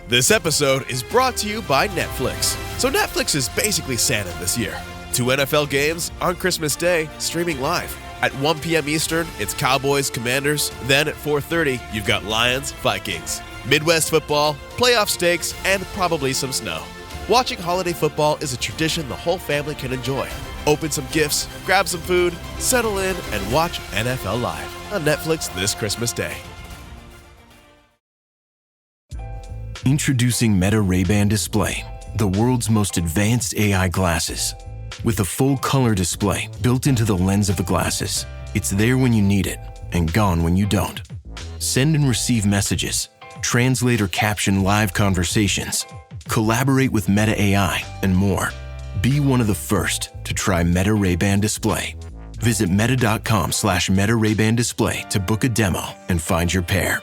This episode is brought to you by Netflix. So Netflix is basically Santa this year. 2 NFL games on Christmas Day, streaming live. At 1 p.m. Eastern, it's Cowboys, Commanders. Then at 4:30, you've got Lions, Vikings. Midwest football, playoff stakes, and probably some snow. Watching holiday football is a tradition the whole family can enjoy. Open some gifts, grab some food, settle in, and watch NFL Live on Netflix this Christmas Day. Introducing Meta Ray-Ban Display, the world's most advanced AI glasses. With a full color display built into the lens of the glasses, it's there when you need it and gone when you don't. Send and receive messages, translate or caption live conversations, collaborate with Meta AI, and more. Be one of the first to try Meta Ray-Ban Display. Visit meta.com/Meta Ray-Ban Display to book a demo and find your pair.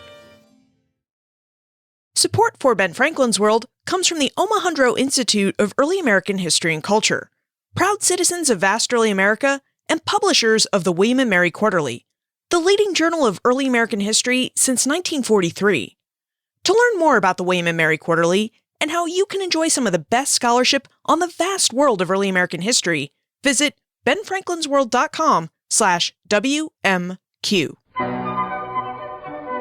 Support for Ben Franklin's World comes from the Omohundro Institute of Early American History and Culture, proud citizens of vast early America and publishers of the William and Mary Quarterly, the leading journal of early American history since 1943. To learn more about the William and Mary Quarterly and how you can enjoy some of the best scholarship on the vast world of early American history, visit benfranklinsworld.com/WMQ.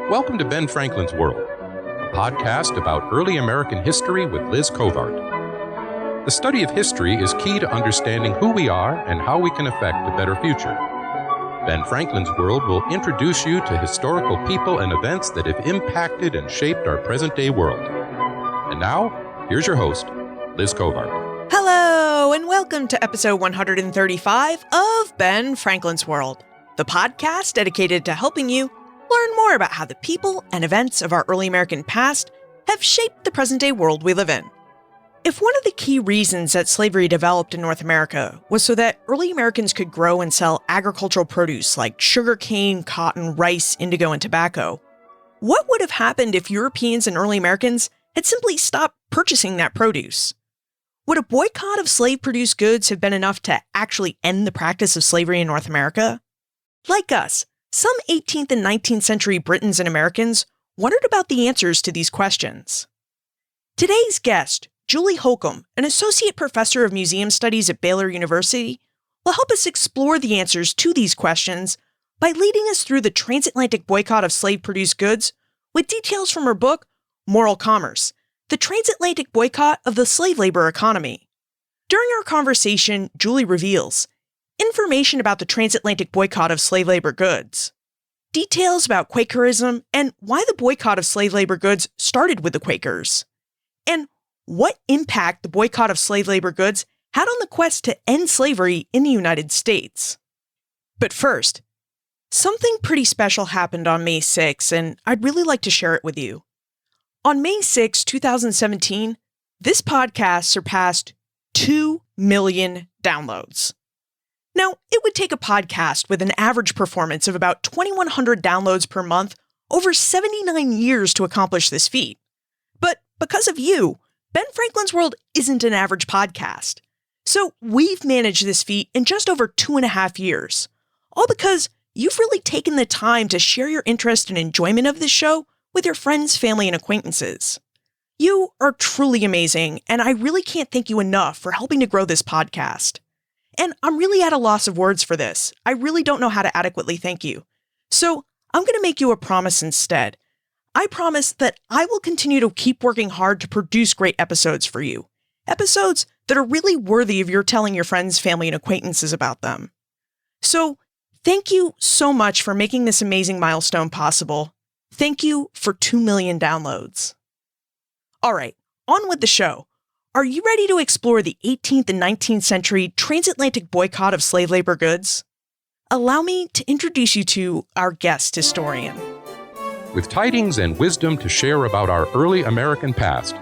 Welcome to Ben Franklin's World, a podcast about early American history with Liz Covart. The study of history is key to understanding who we are and how we can affect a better future. Ben Franklin's World will introduce you to historical people and events that have impacted and shaped our present-day world. And now, here's your host, Liz Covart. Hello, and welcome to episode 135 of Ben Franklin's World, the podcast dedicated to helping you learn more about how the people and events of our early American past have shaped the present-day world we live in. If one of the key reasons that slavery developed in North America was so that early Americans could grow and sell agricultural produce like sugarcane, cotton, rice, indigo, and tobacco, what would have happened if Europeans and early Americans had simply stopped purchasing that produce? Would a boycott of slave-produced goods have been enough to actually end the practice of slavery in North America? Like us, some 18th and 19th century Britons and Americans wondered about the answers to these questions. Today's guest, Julie Holcomb, an associate professor of museum studies at Baylor University, will help us explore the answers to these questions by leading us through the transatlantic boycott of slave-produced goods with details from her book, Moral Commerce, The Transatlantic Boycott of the Slave Labor Economy. During our conversation, Julie reveals information about the transatlantic boycott of slave labor goods, details about Quakerism and why the boycott of slave labor goods started with the Quakers, and what impact the boycott of slave labor goods had on the quest to end slavery in the United States. But first, something pretty special happened on May 6, and I'd really like to share it with you. On May 6, 2017, this podcast surpassed 2 million downloads. Now, it would take a podcast with an average performance of about 2,100 downloads per month over 79 years to accomplish this feat. But because of you, Ben Franklin's World isn't an average podcast. So we've managed this feat in just over 2.5 years, all because you've really taken the time to share your interest and enjoyment of this show with your friends, family, and acquaintances. You are truly amazing, and I really can't thank you enough for helping to grow this podcast. And I'm really at a loss of words for this. I really don't know how to adequately thank you. So I'm going to make you a promise instead. I promise that I will continue to keep working hard to produce great episodes for you. Episodes that are really worthy of your telling your friends, family, and acquaintances about them. So thank you so much for making this amazing milestone possible. Thank you for 2 million downloads. All right, on with the show. Are you ready to explore the 18th and 19th century transatlantic boycott of slave labor goods? Allow me to introduce you to our guest historian. With tidings and wisdom to share about our early American past,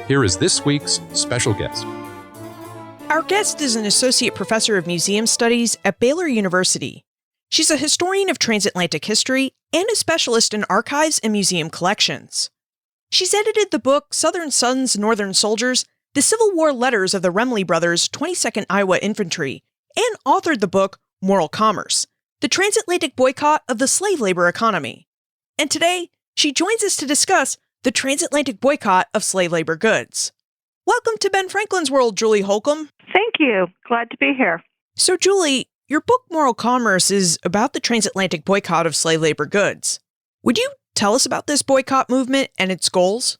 here is this week's special guest. Our guest is an associate professor of museum studies at Baylor University. She's a historian of transatlantic history and a specialist in archives and museum collections. She's edited the book Southern Sons, Northern Soldiers, The Civil War Letters of the Remley Brothers, 22nd Iowa Infantry, and authored the book Moral Commerce, The Transatlantic Boycott of the Slave Labor Economy. And today, she joins us to discuss the Transatlantic Boycott of Slave Labor Goods. Welcome to Ben Franklin's World, Julie Holcomb. Thank you. Glad to be here. So, Julie, your book Moral Commerce is about the Transatlantic Boycott of Slave Labor Goods. Would you tell us about this boycott movement and its goals?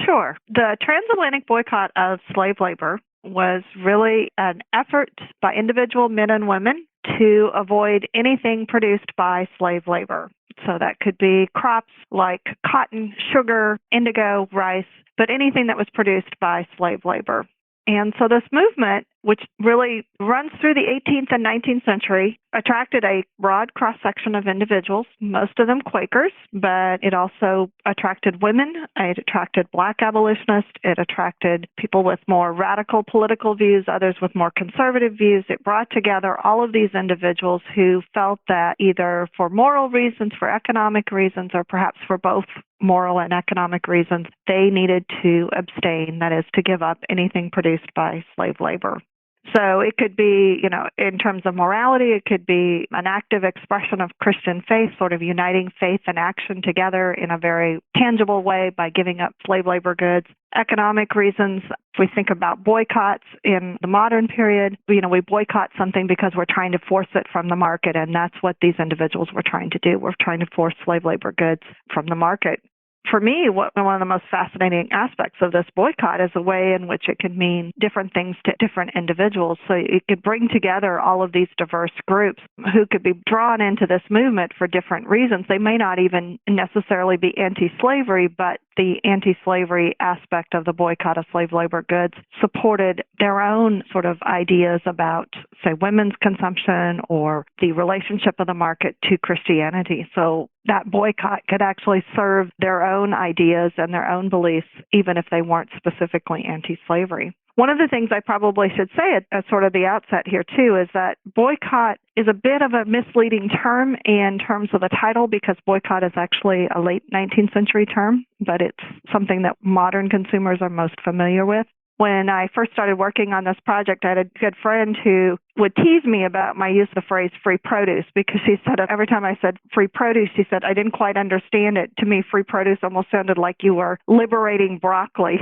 Sure. The Transatlantic Boycott of Slave Labor was really an effort by individual men and women to avoid anything produced by slave labor. So that could be crops like cotton, sugar, indigo, rice, but anything that was produced by slave labor. And so this movement, which really runs through the 18th and 19th century, attracted a broad cross-section of individuals, most of them Quakers, but it also attracted women, it attracted Black abolitionists, it attracted people with more radical political views, others with more conservative views. It brought together all of these individuals who felt that either for moral reasons, for economic reasons, or perhaps for both moral and economic reasons, they needed to abstain, that is, to give up anything produced by slave labor. So it could be, in terms of morality, it could be an active expression of Christian faith, sort of uniting faith and action together in a very tangible way by giving up slave labor goods. Economic reasons, if we think about boycotts in the modern period, we boycott something because we're trying to force it from the market, and that's what these individuals were trying to do. We're trying to force slave labor goods from the market. For me, one of the most fascinating aspects of this boycott is the way in which it can mean different things to different individuals. So it could bring together all of these diverse groups who could be drawn into this movement for different reasons. They may not even necessarily be anti-slavery, but the anti-slavery aspect of the boycott of slave labor goods supported their own sort of ideas about, say, women's consumption or the relationship of the market to Christianity. So that boycott could actually serve their own ideas and their own beliefs, even if they weren't specifically anti-slavery. One of the things I probably should say at sort of the outset here, too, is that boycott is a bit of a misleading term in terms of the title, because boycott is actually a late 19th century term, but it's something that modern consumers are most familiar with. When I first started working on this project, I had a good friend who would tease me about my use of the phrase free produce, because she said every time I said free produce, she said, I didn't quite understand it. To me, free produce almost sounded like you were liberating broccoli.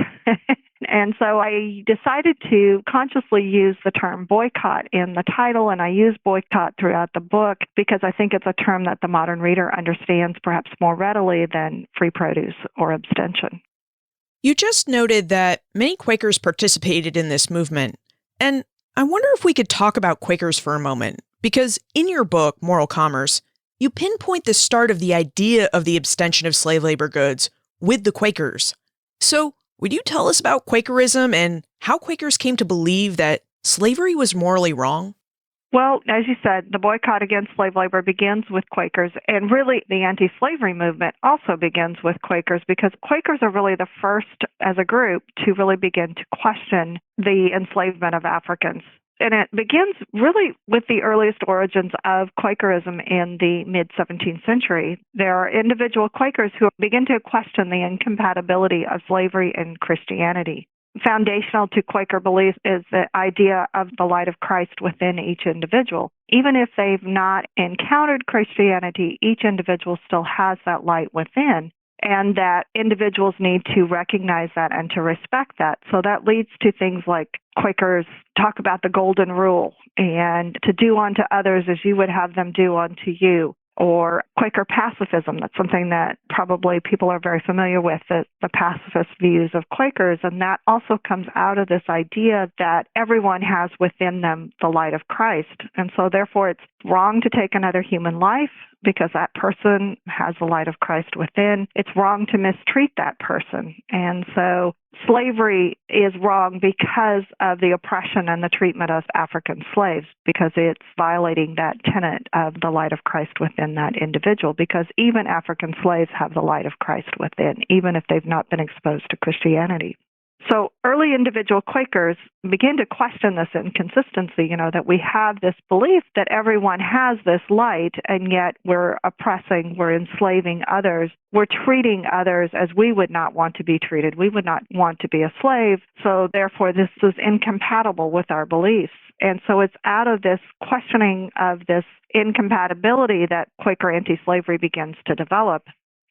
And so I decided to consciously use the term boycott in the title, and I use boycott throughout the book because I think it's a term that the modern reader understands perhaps more readily than free produce or abstention. You just noted that many Quakers participated in this movement, and I wonder if we could talk about Quakers for a moment, because in your book, Moral Commerce, you pinpoint the start of the idea of the abstention of slave labor goods with the Quakers. So, would you tell us about Quakerism and how Quakers came to believe that slavery was morally wrong? Well, as you said, the boycott against slave labor begins with Quakers, and really the anti-slavery movement also begins with Quakers, because Quakers are really the first as a group to really begin to question the enslavement of Africans. And it begins really with the earliest origins of Quakerism in the mid-17th century. There are individual Quakers who begin to question the incompatibility of slavery and Christianity. Foundational to Quaker belief is the idea of the light of Christ within each individual. Even if they've not encountered Christianity, each individual still has that light within, and that individuals need to recognize that and to respect that. So that leads to things like Quakers talk about the golden rule and to do unto others as you would have them do unto you. Or Quaker pacifism. That's something that probably people are very familiar with, the pacifist views of Quakers. And that also comes out of this idea that everyone has within them the light of Christ. And so therefore it's wrong to take another human life because that person has the light of Christ within. It's wrong to mistreat that person. And so slavery is wrong because of the oppression and the treatment of African slaves, because it's violating that tenet of the light of Christ within that individual, because even African slaves have the light of Christ within, even if they've not been exposed to Christianity. So early individual Quakers begin to question this inconsistency, that we have this belief that everyone has this light, and yet we're oppressing, we're enslaving others. We're treating others as we would not want to be treated. We would not want to be a slave. So therefore, this is incompatible with our beliefs. And so it's out of this questioning of this incompatibility that Quaker anti-slavery begins to develop.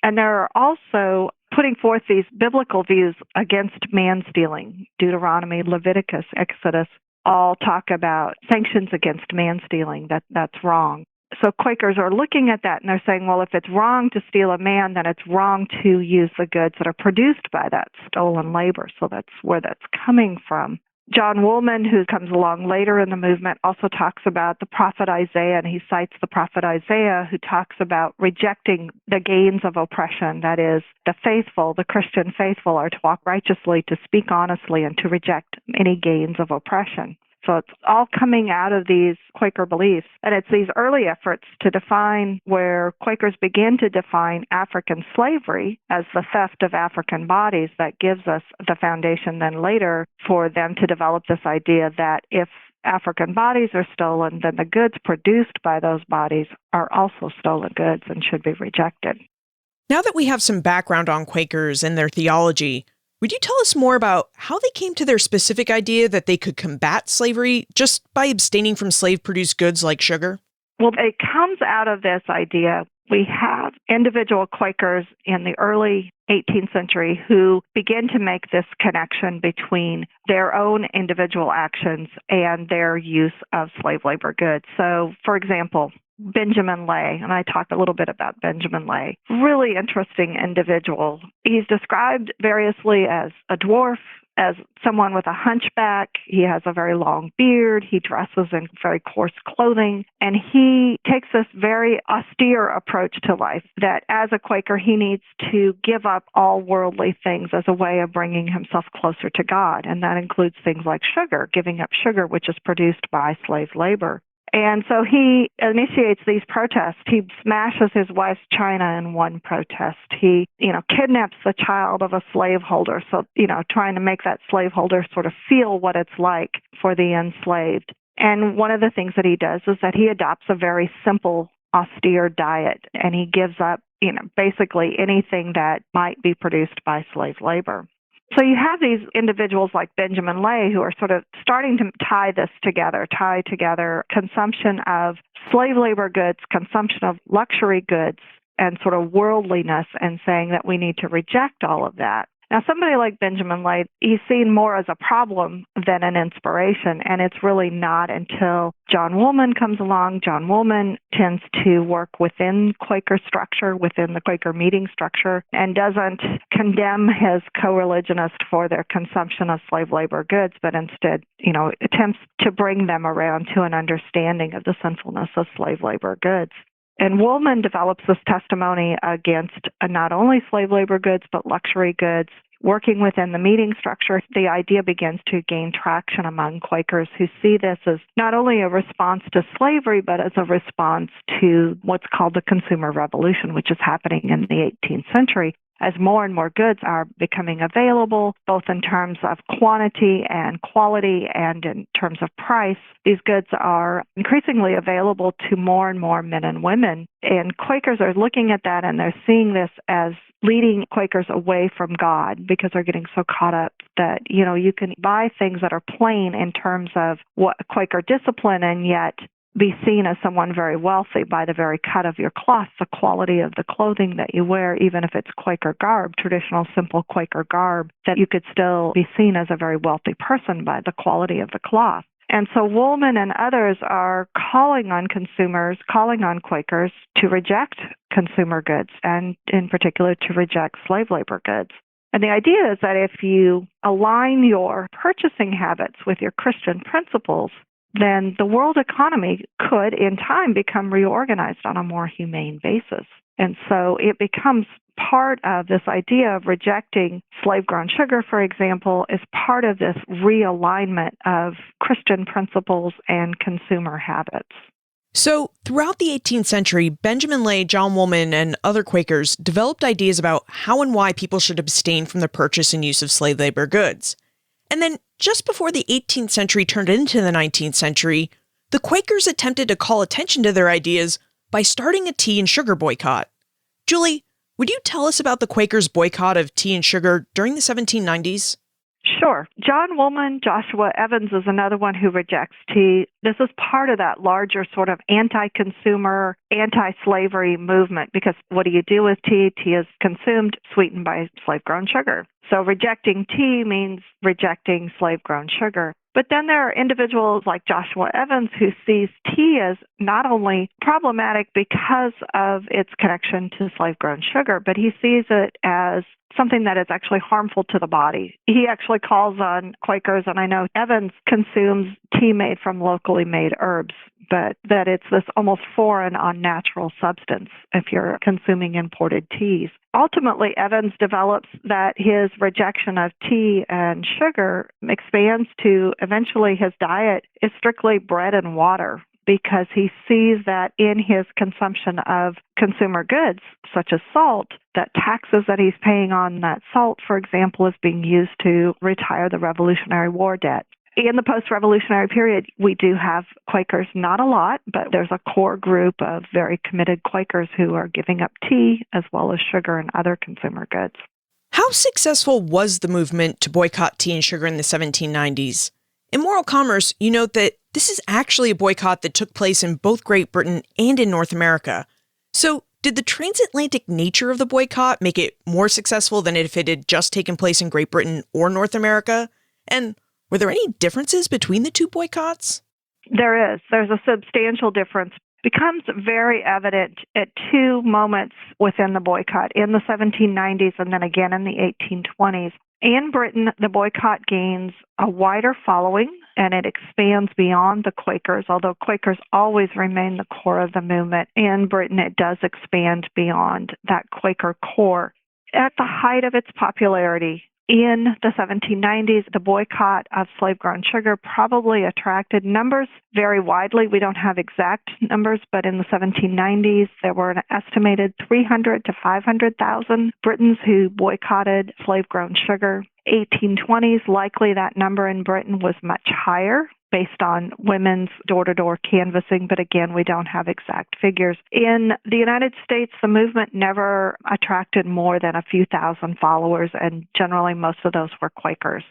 And there are also putting forth these biblical views against man-stealing. Deuteronomy, Leviticus, Exodus all talk about sanctions against man-stealing, that's wrong. So Quakers are looking at that and they're saying, well, if it's wrong to steal a man, then it's wrong to use the goods that are produced by that stolen labor. So that's where that's coming from. John Woolman, who comes along later in the movement, also talks about the prophet Isaiah, and he cites the prophet Isaiah, who talks about rejecting the gains of oppression. That is, the faithful, the Christian faithful, are to walk righteously, to speak honestly, and to reject any gains of oppression. So it's all coming out of these Quaker beliefs. And it's these early efforts to define, where Quakers begin to define African slavery as the theft of African bodies, that gives us the foundation then later for them to develop this idea that if African bodies are stolen, then the goods produced by those bodies are also stolen goods and should be rejected. Now that we have some background on Quakers and their theology, would you tell us more about how they came to their specific idea that they could combat slavery just by abstaining from slave-produced goods like sugar? Well, it comes out of this idea. We have individual Quakers in the early 18th century who begin to make this connection between their own individual actions and their use of slave labor goods. So, for example, Benjamin Lay, and I talked a little bit about Benjamin Lay. Really interesting individual. He's described variously as a dwarf, as someone with a hunchback. He has a very long beard. He dresses in very coarse clothing. And he takes this very austere approach to life, that as a Quaker, he needs to give up all worldly things as a way of bringing himself closer to God. And that includes things like sugar, giving up sugar, which is produced by slave labor. And so he initiates these protests. He smashes his wife's china in one protest. He, kidnaps the child of a slaveholder. So, trying to make that slaveholder sort of feel what it's like for the enslaved. And one of the things that he does is that he adopts a very simple, austere diet, and he gives up, basically anything that might be produced by slave labor. So you have these individuals like Benjamin Lay who are sort of starting to tie together consumption of slave labor goods, consumption of luxury goods, and sort of worldliness, and saying that we need to reject all of that. Now, somebody like Benjamin Lay, he's seen more as a problem than an inspiration, and it's really not until John Woolman comes along. John Woolman tends to work within Quaker structure, within the Quaker meeting structure, and doesn't condemn his co-religionists for their consumption of slave labor goods, but instead, attempts to bring them around to an understanding of the sinfulness of slave labor goods. And Woolman develops this testimony against not only slave labor goods, but luxury goods. Working within the meeting structure, the idea begins to gain traction among Quakers who see this as not only a response to slavery, but as a response to what's called the consumer revolution, which is happening in the 18th century. As more and more goods are becoming available, both in terms of quantity and quality and in terms of price, these goods are increasingly available to more and more men and women. And Quakers are looking at that, and they're seeing this as leading Quakers away from God, because they're getting so caught up that, you can buy things that are plain in terms of what Quaker discipline, and yet be seen as someone very wealthy by the very cut of your cloth, the quality of the clothing that you wear, even if it's Quaker garb, traditional simple Quaker garb, that you could still be seen as a very wealthy person by the quality of the cloth. And so Woolman and others are calling on consumers, calling on Quakers to reject consumer goods, and in particular to reject slave labor goods. And the idea is that if you align your purchasing habits with your Christian principles, then the world economy could, in time, become reorganized on a more humane basis. And so it becomes part of this idea of rejecting slave-grown sugar, for example, is part of this realignment of Christian principles and consumer habits. So, throughout the 18th century, Benjamin Lay, John Woolman, and other Quakers developed ideas about how and why people should abstain from the purchase and use of slave labor goods. And then, just before the 18th century turned into the 19th century, the Quakers attempted to call attention to their ideas by starting a tea and sugar boycott. Julie, would you tell us about the Quakers' boycott of tea and sugar during the 1790s? Sure. John Woolman, Joshua Evans is another one who rejects tea. This is part of that larger sort of anti-consumer, anti-slavery movement, because what do you do with tea? Tea is consumed, sweetened by slave-grown sugar. So rejecting tea means rejecting slave-grown sugar. But then there are individuals like Joshua Evans who sees tea as not only problematic because of its connection to slave-grown sugar, but he sees it as something that is actually harmful to the body. He actually calls on Quakers, and I know Evans consumes tea made from locally made herbs, but that it's this almost foreign, unnatural substance if you're consuming imported teas. Ultimately, Evans develops that his rejection of tea and sugar expands to eventually his diet is strictly bread and water, because he sees that in his consumption of consumer goods, such as salt, that taxes that he's paying on that salt, for example, is being used to retire the Revolutionary War debt. In the post-revolutionary period, we do have Quakers, not a lot, but there's a core group of very committed Quakers who are giving up tea as well as sugar and other consumer goods. How successful was the movement to boycott tea and sugar in the 1790s? In Moral Commerce, you note that this is actually a boycott that took place in both Great Britain and in North America. So, did the transatlantic nature of the boycott make it more successful than if it had just taken place in Great Britain or North America? And were there any differences between the two boycotts? There is. There's a substantial difference. Becomes very evident at two moments within the boycott, in the 1790s and then again in the 1820s. In Britain, the boycott gains a wider following, and it expands beyond the Quakers, although Quakers always remain the core of the movement. In Britain, it does expand beyond that Quaker core. At the height of its popularity, in the 1790s, the boycott of slave-grown sugar probably attracted numbers very widely. We don't have exact numbers, but in the 1790s, there were an estimated 300 to 500,000 Britons who boycotted slave-grown sugar. 1820s, likely that number in Britain was much higher, based on women's door-to-door canvassing, but again, we don't have exact figures. In the United States, the movement never attracted more than a few thousand followers, and generally most of those were Quakers.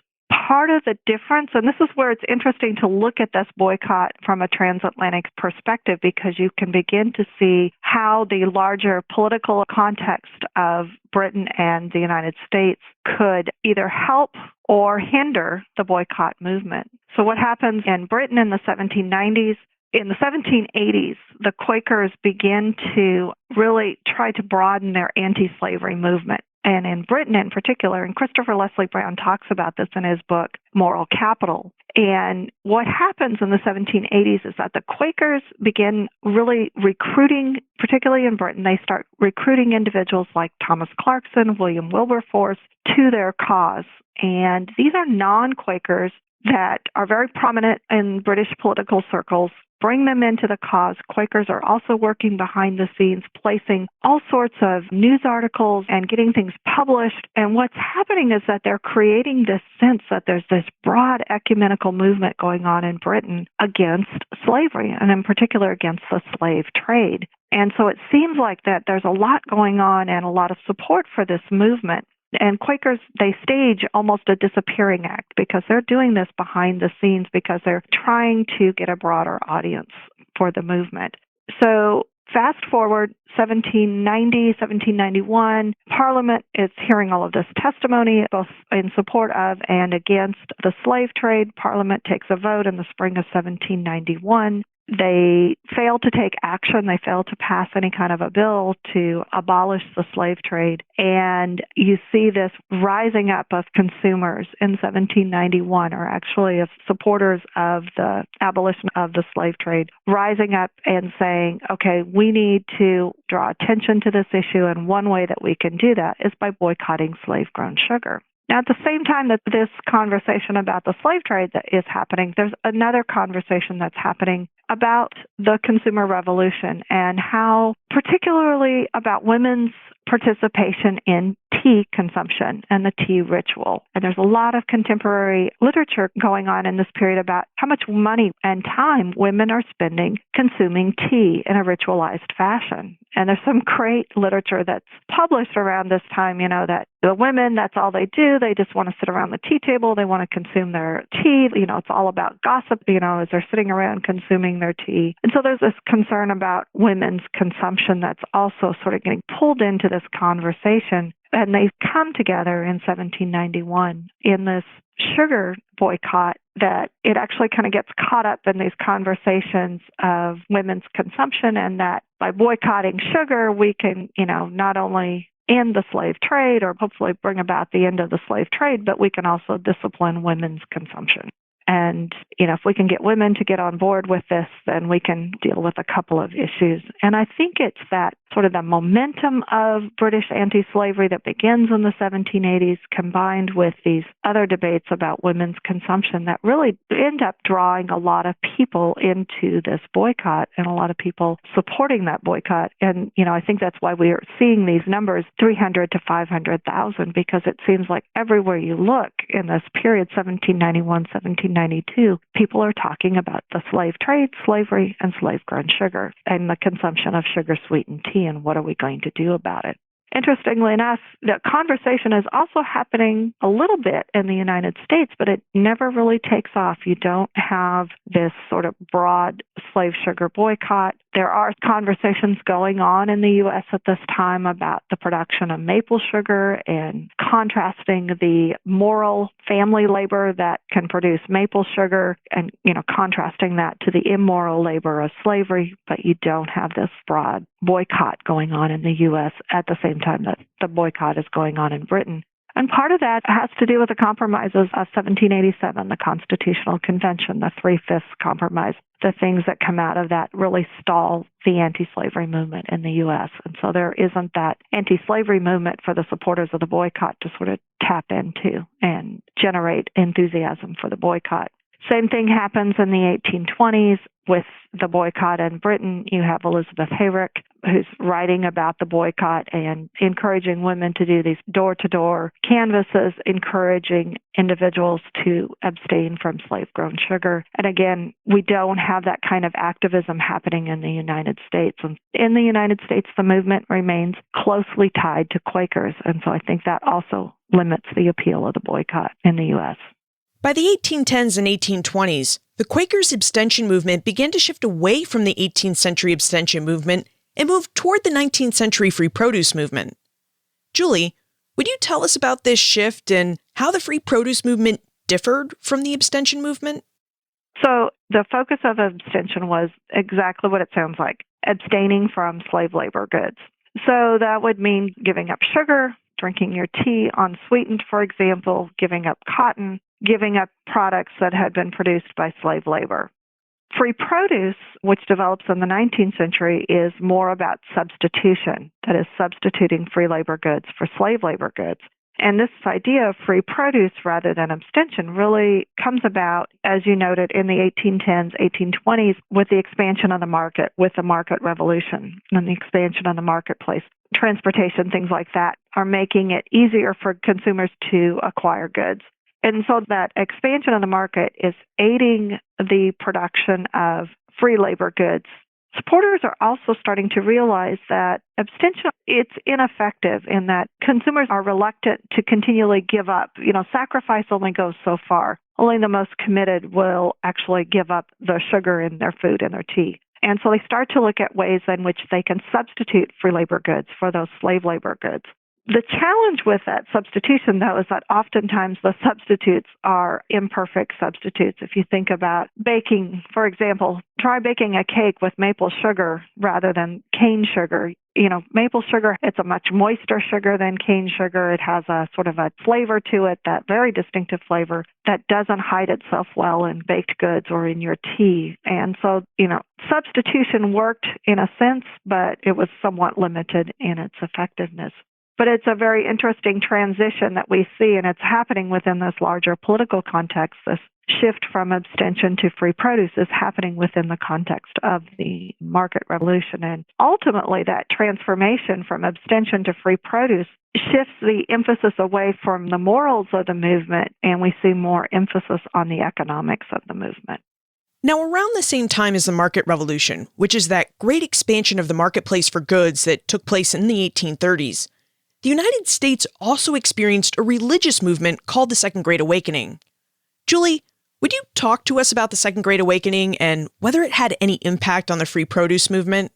Part of the difference, and this is where it's interesting to look at this boycott from a transatlantic perspective, because you can begin to see how the larger political context of Britain and the United States could either help or hinder the boycott movement. So what happens in Britain in the 1790s? In the 1780s, the Quakers begin to really try to broaden their anti-slavery movement. And in Britain in particular, and Christopher Leslie Brown talks about this in his book, Moral Capital. And what happens in the 1780s is that the Quakers begin really recruiting, particularly in Britain, they start recruiting individuals like Thomas Clarkson, William Wilberforce, to their cause. And these are non-Quakers that are very prominent in British political circles. Bring them into the cause. Quakers are also working behind the scenes, placing all sorts of news articles and getting things published. And what's happening is that they're creating this sense that there's this broad ecumenical movement going on in Britain against slavery, and in particular against the slave trade. And so it seems like that there's a lot going on and a lot of support for this movement. And Quakers, they stage almost a disappearing act because they're doing this behind the scenes because they're trying to get a broader audience for the movement. So fast forward 1790, 1791, Parliament is hearing all of this testimony, both in support of and against the slave trade. Parliament takes a vote in the spring of 1791. They fail to take action. They fail to pass any kind of a bill to abolish the slave trade. And you see this rising up of consumers in 1791, or actually of supporters of the abolition of the slave trade, rising up and saying, okay, we need to draw attention to this issue. And one way that we can do that is by boycotting slave-grown sugar. Now, at the same time that this conversation about the slave trade that is happening, there's another conversation that's happening about the consumer revolution and how, particularly about women's participation in tea consumption and the tea ritual. And there's a lot of contemporary literature going on in this period about how much money and time women are spending consuming tea in a ritualized fashion. And there's some great literature that's published around this time, that the women, that's all they do. They just want to sit around the tea table. They want to consume their tea. It's all about gossip, as they're sitting around consuming their tea. And so there's this concern about women's consumption that's also sort of getting pulled into this conversation. And they come together in 1791 in this sugar boycott that it actually kind of gets caught up in these conversations of women's consumption, and that by boycotting sugar, we can, not only end the slave trade or hopefully bring about the end of the slave trade, but we can also discipline women's consumption. And, if we can get women to get on board with this, then we can deal with a couple of issues. And I think it's that sort of the momentum of British anti-slavery that begins in the 1780s combined with these other debates about women's consumption that really end up drawing a lot of people into this boycott and a lot of people supporting that boycott. And, I think that's why we are seeing these numbers, 300 to 500,000, because it seems like everywhere you look in this period, 1791, 1792, people are talking about the slave trade, slavery, and slave-grown sugar, and the consumption of sugar-sweetened tea, and what are we going to do about it? Interestingly enough, the conversation is also happening a little bit in the United States, but it never really takes off. You don't have this sort of broad slave sugar boycott. There are conversations going on in the U.S. at this time about the production of maple sugar and contrasting the moral family labor that can produce maple sugar and, contrasting that to the immoral labor of slavery. But you don't have this broad boycott going on in the U.S. at the same time that the boycott is going on in Britain. And part of that has to do with the compromises of 1787, the Constitutional Convention, the Three-Fifths Compromise. The things that come out of that really stall the anti-slavery movement in the U.S. And so there isn't that anti-slavery movement for the supporters of the boycott to sort of tap into and generate enthusiasm for the boycott. Same thing happens in the 1820s with the boycott in Britain. You have Elizabeth Hayrick, who's writing about the boycott and encouraging women to do these door-to-door canvasses, encouraging individuals to abstain from slave-grown sugar. And again, we don't have that kind of activism happening in the United States. And in the United States, the movement remains closely tied to Quakers. And so I think that also limits the appeal of the boycott in the U.S. By the 1810s and 1820s, the Quakers' abstention movement began to shift away from the 18th century abstention movement and moved toward the 19th century free produce movement. Julie, would you tell us about this shift and how the free produce movement differed from the abstention movement? So the focus of abstention was exactly what it sounds like, abstaining from slave labor goods. So that would mean giving up sugar, drinking your tea unsweetened, for example, giving up cotton, giving up products that had been produced by slave labor. Free produce, which develops in the 19th century, is more about substitution, that is, substituting free labor goods for slave labor goods. And this idea of free produce rather than abstention really comes about, as you noted, in the 1810s, 1820s, with the expansion of the market, with the market revolution and the expansion of the marketplace. Transportation, things like that, are making it easier for consumers to acquire goods. And so that expansion of the market is aiding the production of free labor goods. Supporters are also starting to realize that abstention, it's ineffective in that consumers are reluctant to continually give up. Sacrifice only goes so far. Only the most committed will actually give up the sugar in their food and their tea. And so they start to look at ways in which they can substitute free labor goods for those slave labor goods. The challenge with that substitution, though, is that oftentimes the substitutes are imperfect substitutes. If you think about baking, for example, try baking a cake with maple sugar rather than cane sugar. Maple sugar, it's a much moister sugar than cane sugar. It has a sort of a flavor to it, that very distinctive flavor that doesn't hide itself well in baked goods or in your tea. And so, substitution worked in a sense, but it was somewhat limited in its effectiveness. But it's a very interesting transition that we see, and it's happening within this larger political context. This shift from abstention to free produce is happening within the context of the market revolution. And ultimately, that transformation from abstention to free produce shifts the emphasis away from the morals of the movement, and we see more emphasis on the economics of the movement. Now, around the same time as the market revolution, which is that great expansion of the marketplace for goods that took place in the 1830s, the United States also experienced a religious movement called the Second Great Awakening. Julie, would you talk to us about the Second Great Awakening and whether it had any impact on the free produce movement?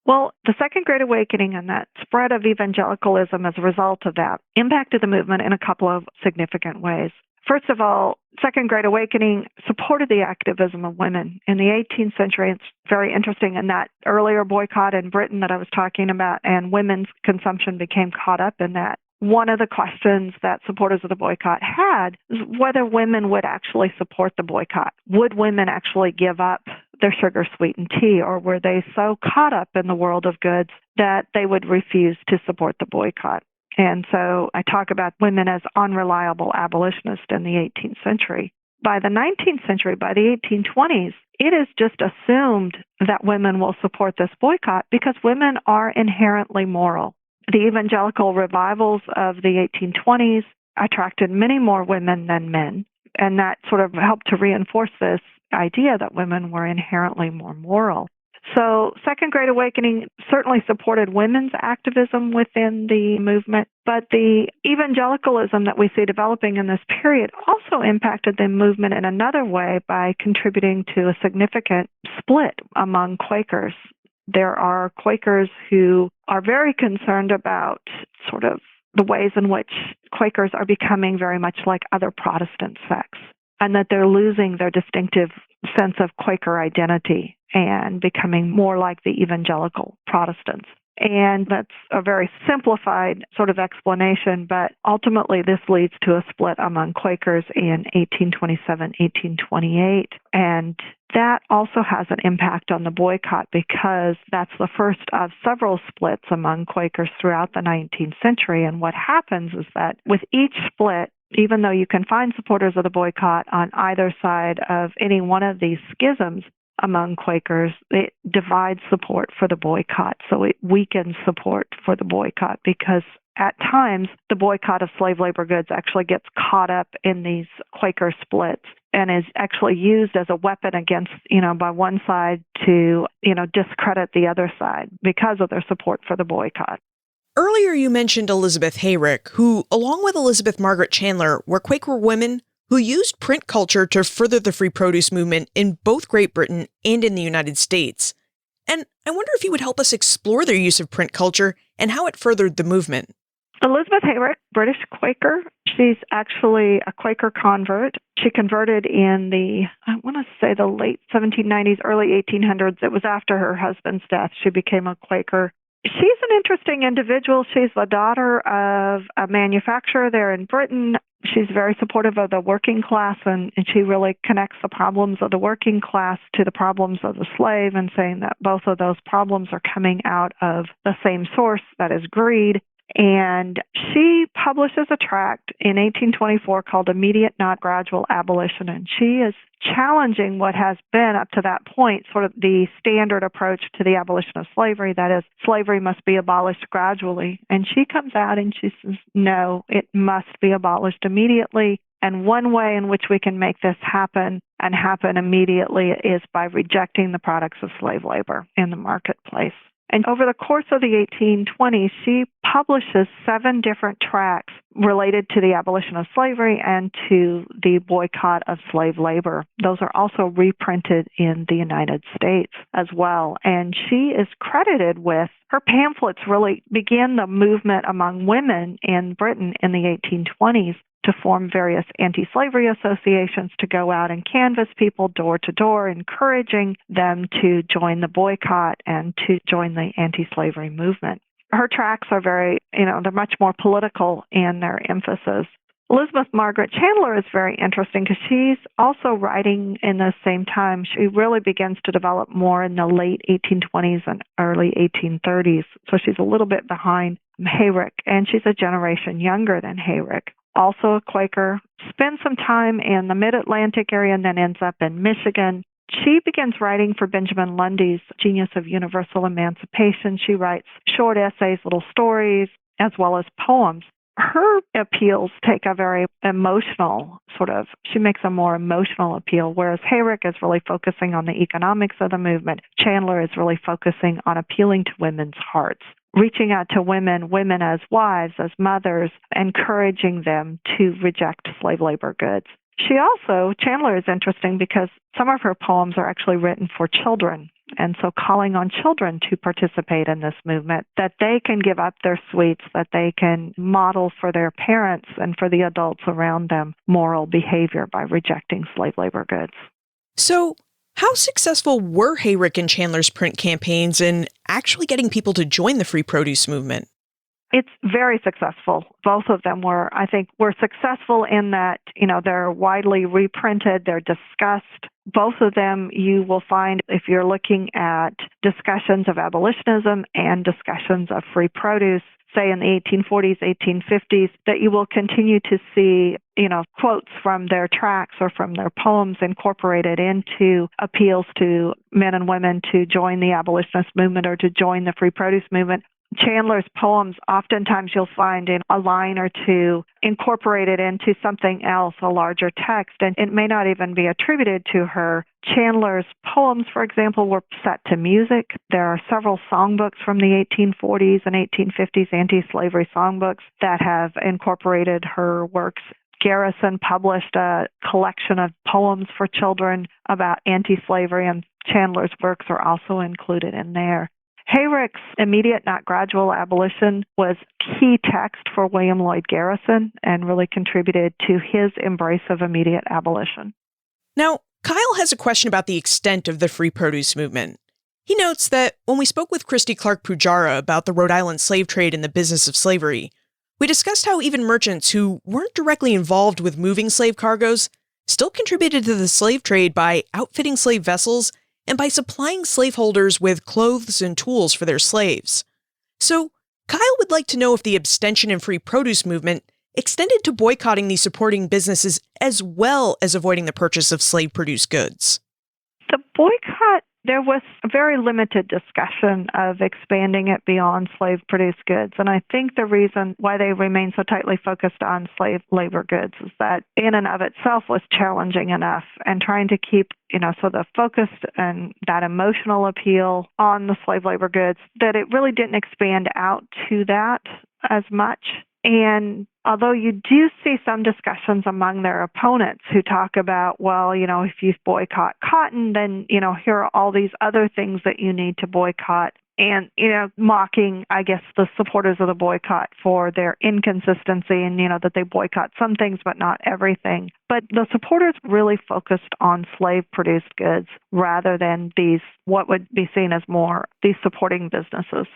Well, the Second Great Awakening and that spread of evangelicalism as a result of that impacted the movement in a couple of significant ways. First of all, Second Great Awakening supported the activism of women. In the 18th century, it's very interesting in that earlier boycott in Britain that I was talking about, and women's consumption became caught up in that. One of the questions that supporters of the boycott had is whether women would actually support the boycott. Would women actually give up their sugar-sweetened tea, or were they so caught up in the world of goods that they would refuse to support the boycott? And so I talk about women as unreliable abolitionists in the 18th century. By the 19th century, by the 1820s, it is just assumed that women will support this boycott because women are inherently moral. The evangelical revivals of the 1820s attracted many more women than men, and that sort of helped to reinforce this idea that women were inherently more moral. So Second Great Awakening certainly supported women's activism within the movement, but the evangelicalism that we see developing in this period also impacted the movement in another way by contributing to a significant split among Quakers. There are Quakers who are very concerned about sort of the ways in which Quakers are becoming very much like other Protestant sects, and that they're losing their distinctive sense of Quaker identity and becoming more like the evangelical Protestants. And that's a very simplified sort of explanation, but ultimately this leads to a split among Quakers in 1827, 1828. And that also has an impact on the boycott because that's the first of several splits among Quakers throughout the 19th century. And what happens is that with each split, even though you can find supporters of the boycott on either side of any one of these schisms among Quakers, it divides support for the boycott. So it weakens support for the boycott because at times the boycott of slave labor goods actually gets caught up in these Quaker splits and is actually used as a weapon against, by one side to, discredit the other side because of their support for the boycott. Earlier, you mentioned Elizabeth Hayrick, who, along with Elizabeth Margaret Chandler, were Quaker women who used print culture to further the free produce movement in both Great Britain and in the United States. And I wonder if you would help us explore their use of print culture and how it furthered the movement. Elizabeth Hayrick, British Quaker. She's actually a Quaker convert. She converted in the late 1790s, early 1800s. It was after her husband's death. She became a Quaker. She's an interesting individual. She's the daughter of a manufacturer there in Britain. She's very supportive of the working class, and she really connects the problems of the working class to the problems of the slave and saying that both of those problems are coming out of the same source, that is greed. And she publishes a tract in 1824 called Immediate Not Gradual Abolition, and she is challenging what has been up to that point sort of the standard approach to the abolition of slavery, that is, slavery must be abolished gradually. And she comes out and she says, no, it must be abolished immediately. And one way in which we can make this happen and happen immediately is by rejecting the products of slave labor in the marketplace. And over the course of the 1820s, she publishes 7 different tracts related to the abolition of slavery and to the boycott of slave labor. Those are also reprinted in the United States as well. And she is credited with her pamphlets really began the movement among women in Britain in the 1820s to form various anti-slavery associations to go out and canvass people door to door, encouraging them to join the boycott and to join the anti-slavery movement. Her tracts are they're much more political in their emphasis. Elizabeth Margaret Chandler is very interesting because she's also writing in the same time. She really begins to develop more in the late 1820s and early 1830s. So she's a little bit behind Hayrick, and she's a generation younger than Hayrick. Also a Quaker, spends some time in the Mid-Atlantic area and then ends up in Michigan. She begins writing for Benjamin Lundy's Genius of Universal Emancipation. She writes short essays, little stories, as well as poems. Her appeals take a very emotional she makes a more emotional appeal, whereas Hayrick is really focusing on the economics of the movement. Chandler is really focusing on appealing to women's hearts, reaching out to women as wives, as mothers, encouraging them to reject slave labor goods. Chandler is interesting because some of her poems are actually written for children, and so calling on children to participate in this movement, that they can give up their sweets, that they can model for their parents and for the adults around them moral behavior by rejecting slave labor goods. So, how successful were Hayrick and Chandler's print campaigns in actually getting people to join the free produce movement? It's very successful. Both of them were successful in that, they're widely reprinted, they're discussed. Both of them you will find if you're looking at discussions of abolitionism and discussions of free produce, say in the 1840s, 1850s, that you will continue to see, quotes from their tracts or from their poems incorporated into appeals to men and women to join the abolitionist movement or to join the free produce movement. Chandler's poems, oftentimes you'll find in a line or two incorporated into something else, a larger text, and it may not even be attributed to her. Chandler's poems, for example, were set to music. There are several songbooks from the 1840s and 1850s, anti-slavery songbooks, that have incorporated her works. Garrison published a collection of poems for children about anti-slavery, and Chandler's works are also included in there. Hayrick's Immediate, Not Gradual Abolition was key text for William Lloyd Garrison and really contributed to his embrace of immediate abolition. Now, Kyle has a question about the extent of the free produce movement. He notes that when we spoke with Christy Clark Pujara about the Rhode Island slave trade and the business of slavery, we discussed how even merchants who weren't directly involved with moving slave cargoes still contributed to the slave trade by outfitting slave vessels and by supplying slaveholders with clothes and tools for their slaves. So, Kyle would like to know if the abstention and free produce movement extended to boycotting these supporting businesses as well as avoiding the purchase of slave-produced goods. The boycott, there was a very limited discussion of expanding it beyond slave-produced goods. And I think the reason why they remain so tightly focused on slave labor goods is that in and of itself was challenging enough, and trying to keep, so the focus and that emotional appeal on the slave labor goods, that it really didn't expand out to that as much. And although you do see some discussions among their opponents who talk about, well, if you boycott cotton, then, here are all these other things that you need to boycott. And, mocking, I guess, the supporters of the boycott for their inconsistency and, that they boycott some things but not everything. But the supporters really focused on slave-produced goods rather than what would be seen as more these supporting businesses.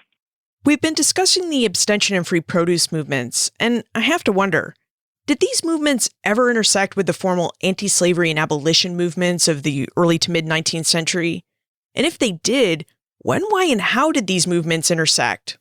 We've been discussing the abstention and free produce movements, and I have to wonder, did these movements ever intersect with the formal anti-slavery and abolition movements of the early to mid-19th century? And if they did, when, why, and how did these movements intersect?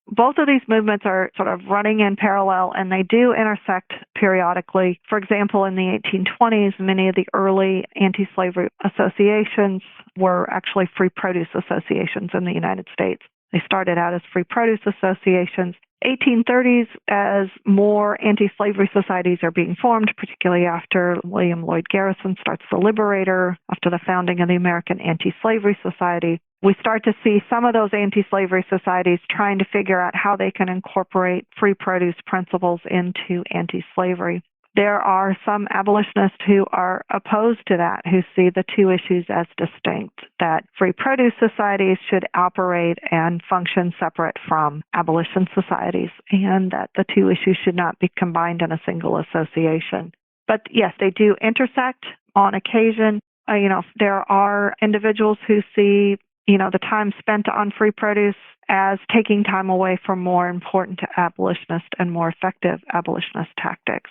Both of these movements are sort of running in parallel, and they do intersect periodically. For example, in the 1820s, many of the early anti-slavery associations were actually free produce associations in the United States. They started out as free produce associations. 1830s, as more anti-slavery societies are being formed, particularly after William Lloyd Garrison starts the Liberator, after the founding of the American Anti-Slavery Society, we start to see some of those anti-slavery societies trying to figure out how they can incorporate free produce principles into anti-slavery. There are some abolitionists who are opposed to that, who see the two issues as distinct, that free produce societies should operate and function separate from abolition societies, and that the two issues should not be combined in a single association. But yes, they do intersect on occasion. There are individuals who see, the time spent on free produce as taking time away from more important abolitionist and more effective abolitionist tactics.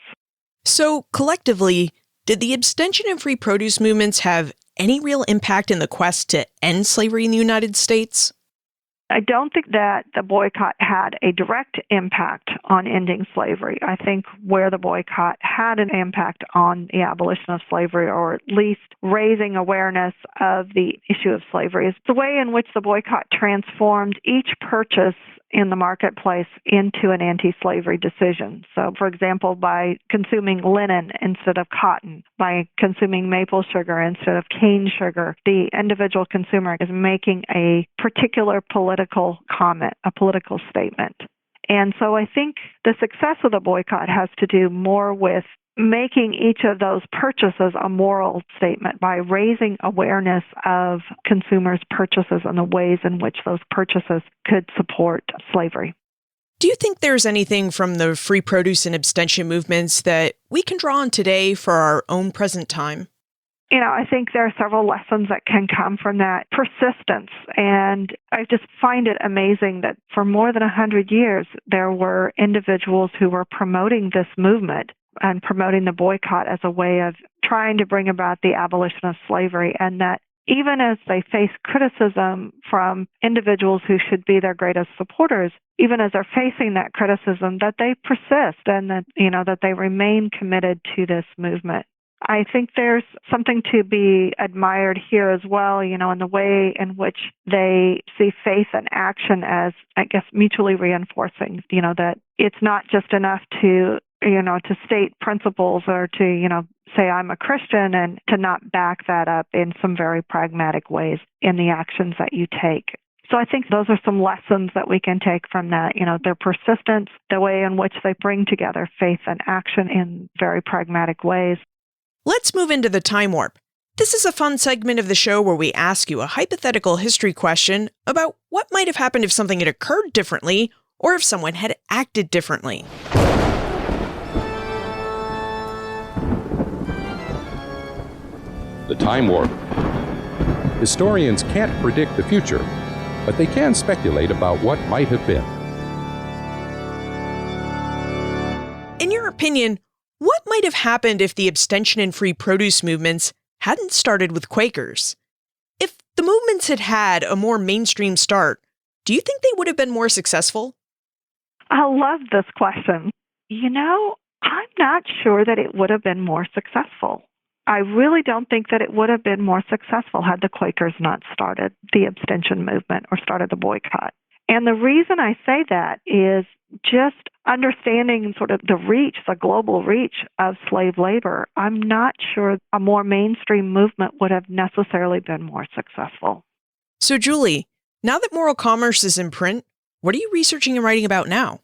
So, collectively, did the abstention and free produce movements have any real impact in the quest to end slavery in the United States? I don't think that the boycott had a direct impact on ending slavery. I think where the boycott had an impact on the abolition of slavery, or at least raising awareness of the issue of slavery, is the way in which the boycott transformed each purchase in the marketplace into an anti-slavery decision. So, for example, by consuming linen instead of cotton, by consuming maple sugar instead of cane sugar, the individual consumer is making a particular political comment, a political statement. And so I think the success of the boycott has to do more with making each of those purchases a moral statement by raising awareness of consumers' purchases and the ways in which those purchases could support slavery. Do you think there's anything from the free produce and abstention movements that we can draw on today for our own present time? I think there are several lessons that can come from that. Persistence. And I just find it amazing that for more than 100 years, there were individuals who were promoting this movement and promoting the boycott as a way of trying to bring about the abolition of slavery, and that even as they face criticism from individuals who should be their greatest supporters, even as they're facing that criticism, that they persist and that, that they remain committed to this movement. I think there's something to be admired here as well, in the way in which they see faith and action as, I guess, mutually reinforcing, that it's not just enough to state principles or to, say I'm a Christian and to not back that up in some very pragmatic ways in the actions that you take. So I think those are some lessons that we can take from that, their persistence, the way in which they bring together faith and action in very pragmatic ways. Let's move into the time warp. This is a fun segment of the show where we ask you a hypothetical history question about what might have happened if something had occurred differently or if someone had acted differently. The time warp. Historians can't predict the future, but they can speculate about what might have been. In your opinion, what might have happened if the abstention and free produce movements hadn't started with Quakers? If the movements had had a more mainstream start, do you think they would have been more successful? I love this question. I'm not sure that it would have been more successful. I really don't think that it would have been more successful had the Quakers not started the abstention movement or started the boycott. And the reason I say that is just understanding sort of the global reach of slave labor. I'm not sure a more mainstream movement would have necessarily been more successful. So, Julie, now that moral commerce is in print, what are you researching and writing about now?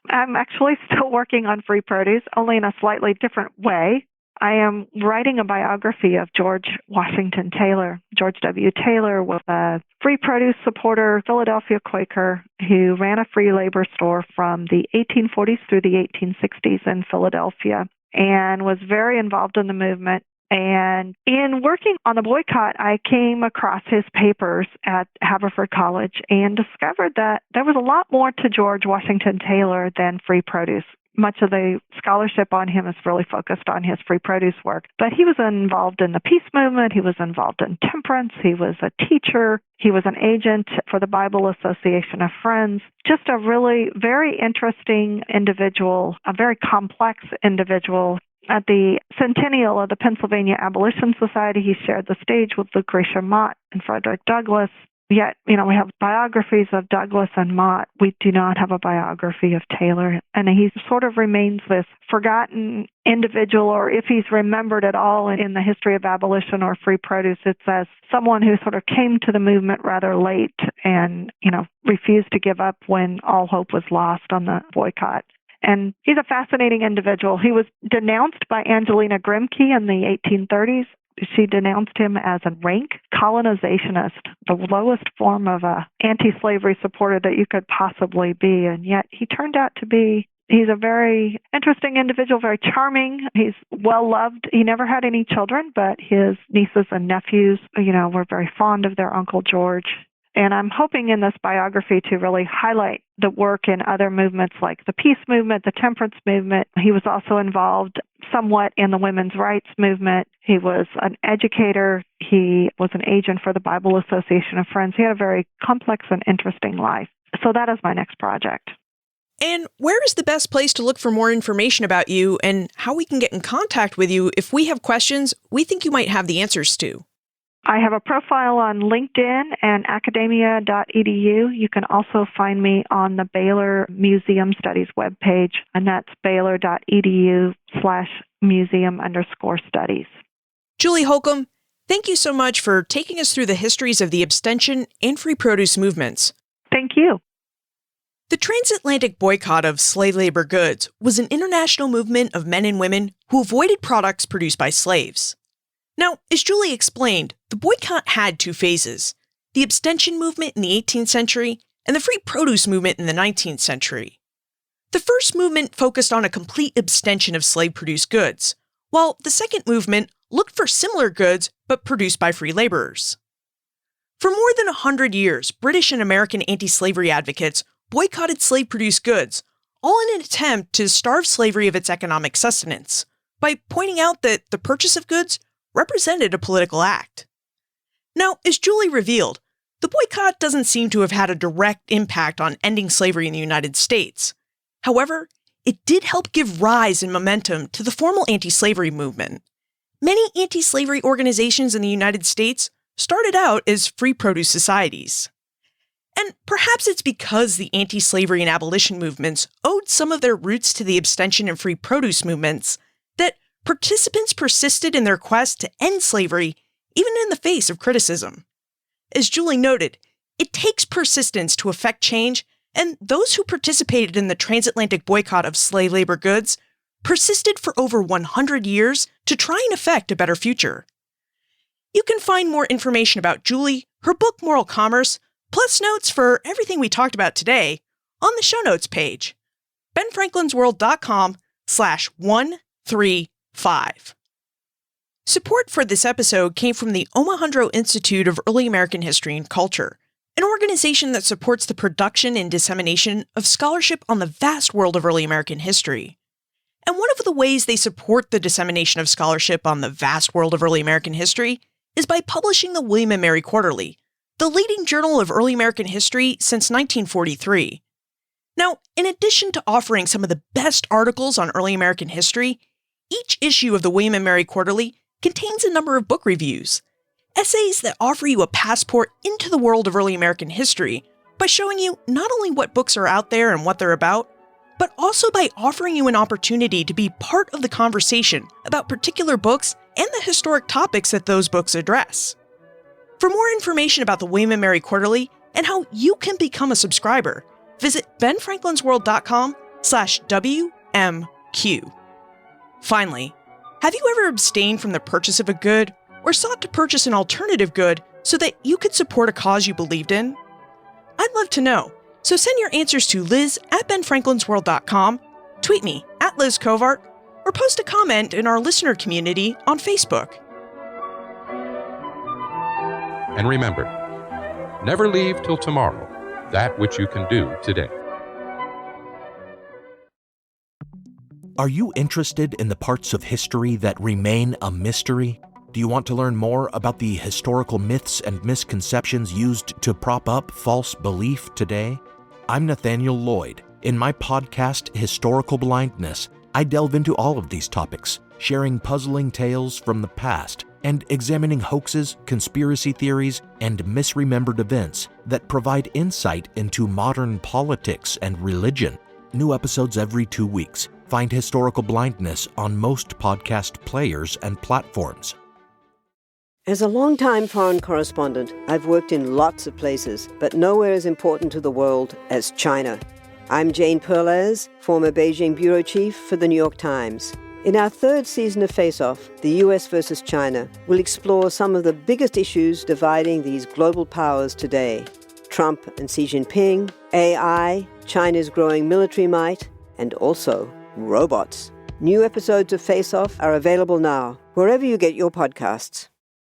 I'm actually still working on free produce, only in a slightly different way. I am writing a biography of George Washington Taylor. George W. Taylor was a free produce supporter, Philadelphia Quaker, who ran a free labor store from the 1840s through the 1860s in Philadelphia and was very involved in the movement. And in working on the boycott, I came across his papers at Haverford College and discovered that there was a lot more to George Washington Taylor than free produce. Much of the scholarship on him is really focused on his free produce work. But he was involved in the peace movement. He was involved in temperance. He was a teacher. He was an agent for the Bible Association of Friends. Just a really very interesting individual, a very complex individual. At the centennial of the Pennsylvania Abolition Society, he shared the stage with Lucretia Mott and Frederick Douglass. Yet, we have biographies of Douglass and Mott. We do not have a biography of Taylor. And he sort of remains this forgotten individual, or if he's remembered at all in the history of abolition or free produce, it's as someone who sort of came to the movement rather late and, refused to give up when all hope was lost on the boycott. And he's a fascinating individual. He was denounced by Angelina Grimke in the 1830s. She denounced him as a rank colonizationist, the lowest form of a anti-slavery supporter that you could possibly be. And yet he turned out to be, he's a very interesting individual, very charming. He's well-loved. He never had any children, but his nieces and nephews, were very fond of their Uncle George. And I'm hoping in this biography to really highlight the work in other movements like the peace movement, the temperance movement. He was also involved somewhat in the women's rights movement. He was an educator. He was an agent for the Bible Association of Friends. He had a very complex and interesting life. So that is my next project. And where is the best place to look for more information about you and how we can get in contact with you if we have questions we think you might have the answers to? I have a profile on LinkedIn and academia.edu. You can also find me on the Baylor Museum Studies webpage, and that's baylor.edu/museum_studies. Julie Holcomb, thank you so much for taking us through the histories of the abstention and free produce movements. Thank you. The Transatlantic boycott of slave labor goods was an international movement of men and women who avoided products produced by slaves. Now, as Julie explained, the boycott had two phases: the abstention movement in the 18th century and the free produce movement in the 19th century. The first movement focused on a complete abstention of slave-produced goods, while the second movement looked for similar goods but produced by free laborers. For more than 100 years, British and American anti-slavery advocates boycotted slave-produced goods, all in an attempt to starve slavery of its economic sustenance, by pointing out that the purchase of goods represented a political act. Now, as Julie revealed, the boycott doesn't seem to have had a direct impact on ending slavery in the United States. However, it did help give rise and momentum to the formal anti-slavery movement. Many anti-slavery organizations in the United States started out as free produce societies. And perhaps it's because the anti-slavery and abolition movements owed some of their roots to the abstention and free produce movements that participants persisted in their quest to end slavery even in the face of criticism. As Julie noted, it takes persistence to effect change, and those who participated in the transatlantic boycott of slave labor goods persisted for over 100 years to try and effect a better future. You can find more information about Julie, her book Moral Commerce, plus notes for everything we talked about today on the show notes page, benfranklinsworld.com/135. Support for this episode came from the Omohundro Institute of Early American History and Culture, an organization that supports the production and dissemination of scholarship on the vast world of early American history. And one of the ways they support the dissemination of scholarship on the vast world of early American history is by publishing the William and Mary Quarterly, the leading journal of early American history since 1943. Now, in addition to offering some of the best articles on early American history, each issue of the William and Mary Quarterly contains a number of book reviews, essays that offer you a passport into the world of early American history by showing you not only what books are out there and what they're about, but also by offering you an opportunity to be part of the conversation about particular books and the historic topics that those books address. For more information about the William and Mary Quarterly and how you can become a subscriber, visit benfranklinsworld.com/WMQ. Finally, have you ever abstained from the purchase of a good or sought to purchase an alternative good so that you could support a cause you believed in? I'd love to know, so send your answers to liz@benfranklinsworld.com, tweet me @LizCovart, or post a comment in our listener community on Facebook. And remember, never leave till tomorrow that which you can do today. Are you interested in the parts of history that remain a mystery? Do you want to learn more about the historical myths and misconceptions used to prop up false belief today? I'm Nathaniel Lloyd. In my podcast, Historical Blindness, I delve into all of these topics, sharing puzzling tales from the past and examining hoaxes, conspiracy theories, and misremembered events that provide insight into modern politics and religion. New episodes every 2 weeks. Find Historical Blindness on most podcast players and platforms. As a longtime foreign correspondent, I've worked in lots of places, but nowhere as important to the world as China. I'm Jane Perlez, former Beijing bureau chief for the New York Times. In our third season of Face Off, the US versus China, we'll explore some of the biggest issues dividing these global powers today. Trump and Xi Jinping, AI, China's growing military might, and also robots. New episodes of Face Off are available now, wherever you get your podcasts.